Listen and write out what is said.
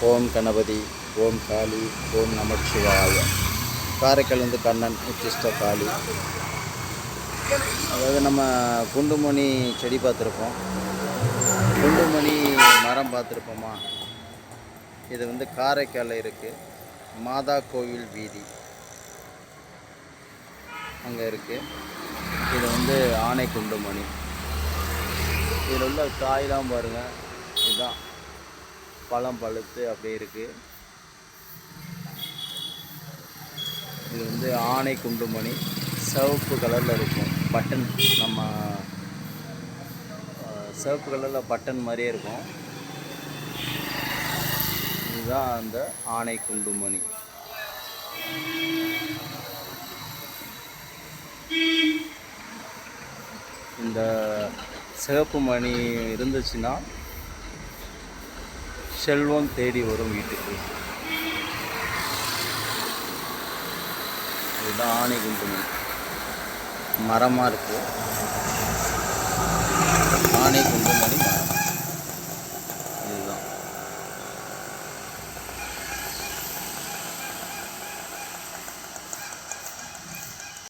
ஓம் கணபதி, ஓம் காளி, ஓம் நமச்சிவாய. காரைக்கால் வந்து கண்ணன் உச்சிஷ்ட காளி. அதாவது நம்ம குண்டுமணி செடி பார்த்துருப்போம், குண்டுமணி மரம் பார்த்துருப்போமா. இது வந்து காரைக்காலில் இருக்குது. மாதா கோவில் வீதி அங்கே இருக்குது. இது வந்து ஆனை குண்டுமணி. இதில் உள்ள காயெலாம் பாருங்கள், இதுதான் பழம் பழுத்து அப்படியே இருக்குது. இது வந்து ஆனை குண்டுமணி, சிவப்பு கலரில் இருக்கும். பட்டன், நம்ம சிவப்பு கலரில் பட்டன் மாதிரியே இருக்கும். இதுதான் அந்த ஆனை குண்டுமணி. இந்த சிவப்பு மணி இருந்துச்சுன்னா செல்வம் தேடி வரும் வீட்டுக்கு. இதுதான் ஆனை குண்டுமணி. மரமாக இருக்குது.